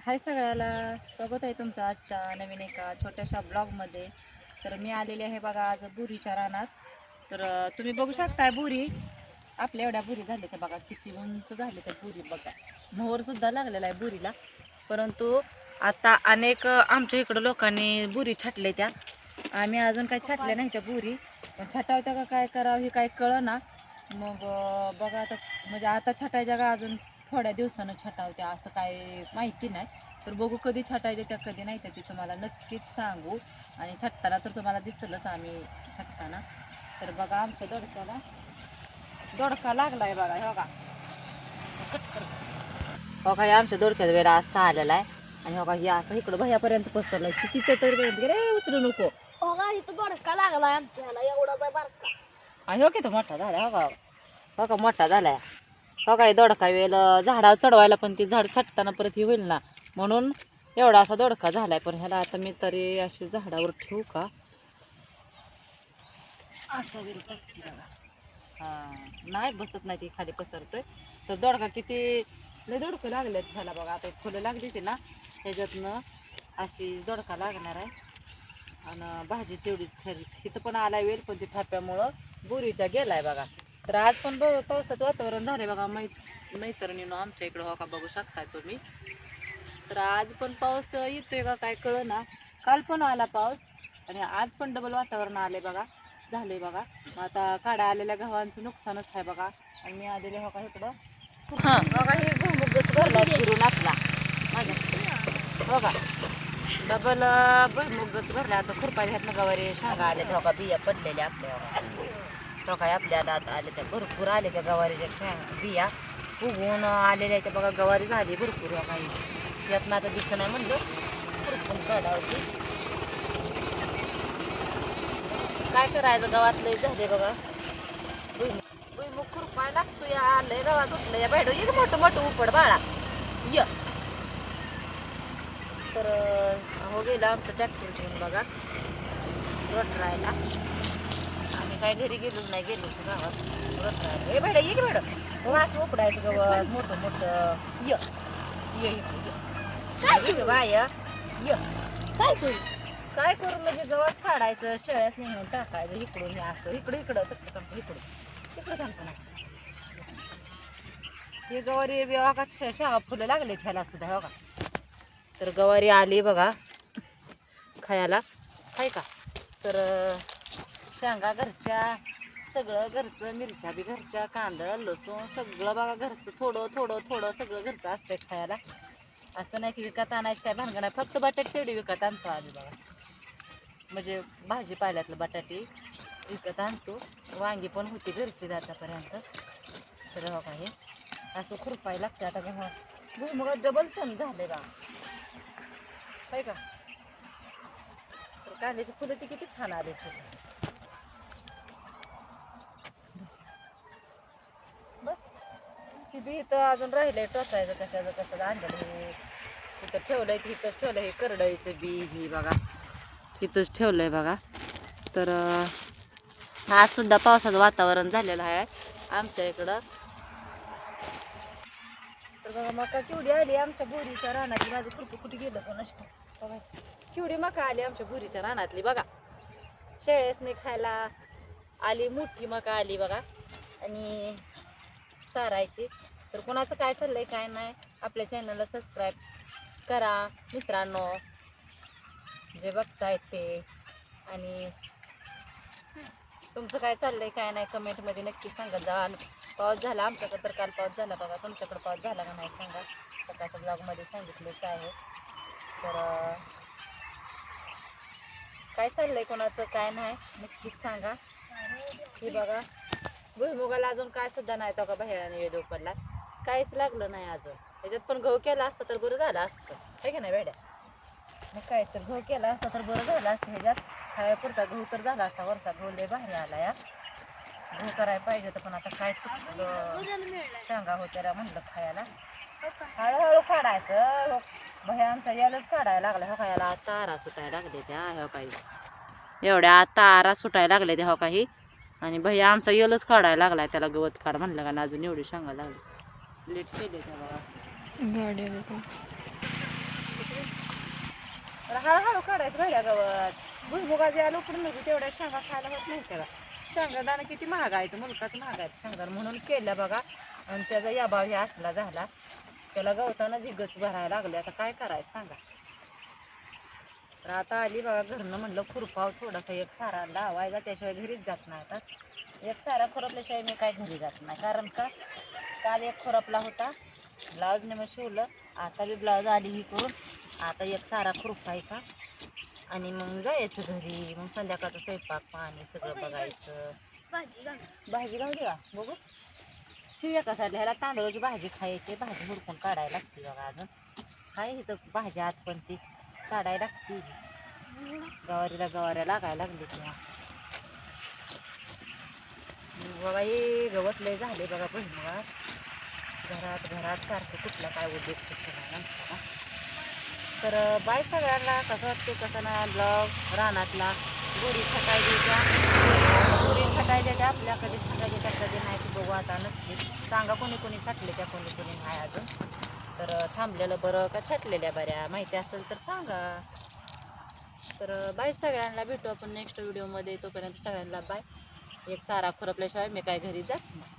हाय सगळ्याला, स्वागत आहे तुमचं आजच्या नवीन एका छोट्याशा ब्लॉगमध्ये. तर मी आलेले आहे बघा आज बुरीच्या रानात. तर तुम्ही बघू शकताय बुरी आपल्या एवढ्या बुरी झाल्या त्या बघा, किती उंच झाले त्या बुरी बघा. मोहरसुद्धा लागलेला आहे बुरीला, परंतु आता अनेक आमच्या इकडं लोकांनी बुरी छाटले त्या. आम्ही अजून काही छाटल्या नाही त्या बुरी, पण छाटावत्या का काय करावं हे काही कळना. मग बघा आता, म्हणजे आता छाटायच्या का अजून थोड्या दिवसानं छाटावत्या असं काय माहिती नाही. तर बघू कधी छाटायच्या त्या कधी नाही त्या ती तुम्हाला नक्कीच सांगू. आणि छाटताना तर तुम्हाला दिसलंच आम्ही छाटताना. तर बघा आमच्या दोडक्याला दोडका लागलाय बघा, हे बघा बघा हे आमच्या दोडक्याचा वेळा असा आलेला आहे. आणि बघा हे असं इकडं भयापर्यंत पसरलंय, किती त्याच्यापर्यंत रे उचलू नको. बघा इथं दोडका लागलाय आमच्याला एवढा बारका. आणि हो की तो मोठा झाला, हो का हो का मोठा झालाय. हो काय दोडका वेल झाडावर चढवायला पण ती झाड छाटताना परत ही होईल ना, म्हणून एवढा असा दोडका झालाय. पण ह्याला आता मी तरी अशी झाडावर ठेवू का असं वेल टाकते बघा. हां नाही बसत नाही, ती खाली पसरतोय. तर दोडका किती लय दोडकं लागलेत ह्याला बघा. आता फुलं लागली ती ना, ह्याच्यातनं अशी दोडका लागणार आहे. आणि भाजी तेवढीच खरी तिथं पण आलाय वेल, पण ती थाप्यामुळं बुरीच्या गेलाय बघा. तर आज पण पावसाचं वातावरण झालंय बघा. मैत्रिणीनं आमच्या इकडं हो का बघू शकताय तुम्ही. तर आज पण पाऊस येतोय का काय कळना. काल पण आला पाऊस आणि आज पण डबल वातावरण आलंय बघा, झालंय बघा. मग आता काढा आलेल्या गव्हांचं नुकसानच आहे बघा. आणि मी आलेले हो का इकडं हां बघा, हे भुईमुगच भरला फिरून आपला माझ्या हो का. डबल भुईमुगच भरला. आता खुरपा घ्यात गवारी शेंगा आल्या हो का, बिया पडलेल्या आपल्या हो काय आपल्याला आले त्या भरपूर आले त्या गवारीच्या बिया उगवून आलेल्या त्या बघा. गवारी झाली भरपूर हो काही, यातनं आता दिसत नाही म्हणलं खुरपून काढावती. काय करायचं, गावातलं झाले बघा. भुईमुग खुरपाय लागतो या, आलंय गावात उठलं या बाहेर. एक मोठं मोठं उपड बाळा य. तर हो गेलं आमचं ट्रॅक्टर घेऊन बघा रोटरायला. आम्ही काय घरी गेलोच नाही, गेलो गावात रोटरायला. हे बेड ये की बेड हो असं उपडायचं गवत मोठं मोठं. य ये ये बाय य. काय करू म्हणजे गवत फाडायचं, शेळ्याच नेऊन टाकायचं इकडून हे असं इकडं इकडं इकडं इकडं थांबतो. हे गवारी बघा शेंगा फुलं लागले ह्याला सुद्धा हो का. तर गवारी आली बघा खायला, खाय का. तर शेंगा घरच्या, सगळं घरचं, मिरच्या बी घरच्या, कांदा लसूण सगळं बघा घरचं. थोडं थोडं थोडं सगळं घरचं असतंय खायला. असं नाही की विकत आणायची काय भानगड नाही. फक्त बटाटे तेवढी विकत आणतो आधी बघा, म्हणजे भाजीपाल्यातलं बटाटे विकत आणतो. वांगी पण होती घरची आतापर्यंत. तर हो का हे असं खुरपाय लागतं. आता गव्हा भुईमुग डबल चम झाले बा काय का. तर कांद्याची फुलं ती किती छान आले बस. ती बी इथं अजून राहिलंय टोचायचं कशाचं आणलेलं हे इथं ठेवलंय. इथंच ठेवलं हे करडईचं बी ही बघा, इथंच ठेवलंय बघा. तर आज सुद्धा पावसाचं वातावरण झालेलं आहे आमच्या इकडं. तर बघा मका केवढी आली आमच्या बोरीच्या रानातली. माझं खुरपं कुठे गेलं पण नष्ट बघा, केवढी मका आली आमच्या बोरीच्या रानातली बघा. शेळ्यासनी खायला आली, मोठी मका आली बघा. आणि चारायची. तर कोणाचं काय चाललंय काय नाही, आपल्या चॅनलला सबस्क्राईब करा मित्रांनो जे बघतायत ते. आणि तुमचं काय चाललंय काय नाही कमेंटमध्ये नक्की सांगा. जाल पाऊस झाला आमच्याकडे, तर काल पाऊस झाला बघा. तुमच्याकडे पाऊस झाला का नाही सांगा. सकाळच्या ब्लॉगमध्ये सांगितलंच आहे. तर काय चाललंय कोणाचं काय नाही नक्कीच सांगा. हे बघा भुईमुगाला अजून काय सुद्धा नाही तो का बाहेरने वेळ पडला, काहीच लागलं नाही अजून. ह्याच्यात पण गहू केला असता तर बरं झालं असतं आहे की नाही बेड्या. मग काय तर गहू केला असता तर बरं झालं असतं. ह्याच्यात खायापुरता गहू तर झाला असता. वरचा गहू लय बाहेर आला या. गहू करायला पाहिजे तर पण आता काय चुकलं, शेंगा होत्या म्हणलं खायला. हळूहळू काढायचं हो. भया आमचा यालाच काढायला लागला हो का. याला तारा सुटायला लागले त्या हो काही, एवढ्या तारा सुटायला लागले त्या हो काही. आणि भैया आमचा येलच काढायला लागलाय. त्याला गवत काढ म्हणलं का, अजून एवढी शेंगा लागली. लेट केले त्या बघा गाडी. तर हळूहळू काढायचं भेड्या गवत भुईमुगाचे या लोकडून नको तेवढ्या शेंगा खायला होत नाही त्याला शेंगादाणा किती महाग आहे तर मुलकाच महाग आहे शेंगार म्हणून केलं बघा आणि त्याचा याभाव हे असला झाला त्याला गवताना झिगच भरायला लागले आता काय करायचं सांगा तर आता आली बघा घरनं म्हणलं खुरपाव थोडासा एक सारा लावायचा त्याशिवाय घरीच जात नाही आता एक सारा खुरपल्याशिवाय मी काय घरी जात नाही कारण का काल एक खुरपला होता ब्लाऊजने मग शिवलं आता बी ब्लाऊज आली ही करून आता एक सारा खुरपायचा आणि मग जायचं घरी मग संध्याकाळचं स्वयंपाक पाणी सगळं बघायचं भाजी घालू का बघू शिव एका साईडला ह्याला तांदळाची भाजी खायची भाजी हुडकून काढायला लागते बघा अजून काय इथं भाजी आत पण ती काढायला लागते गवाऱ्या लागायला लागली तेव्हा बघा हे गवत लय झाले बघा भुईमुगात घरात सारखं कुठला काय उद्योग सुचना माणसाला तर बाय सगळ्यांना कसं वाटते कसं नाही ब्लॉग रानातला गुढी छटाई द्यायच्या आपल्या कधी छटाई देत्या कधी नाही ते बघू आता नक्कीच सांगा कोणी कोणी छाटले त्या कोणी नाही अजून तर थांबलेलं बरं का छाटलेल्या बऱ्या माहिती असेल तर सांगा तर बाय सगळ्यांना भेटू आपण नेक्स्ट व्हिडिओमध्ये तोपर्यंत सगळ्यांना बाय एक सारा खुरपल्याशिवाय मी काय घरी जात नाही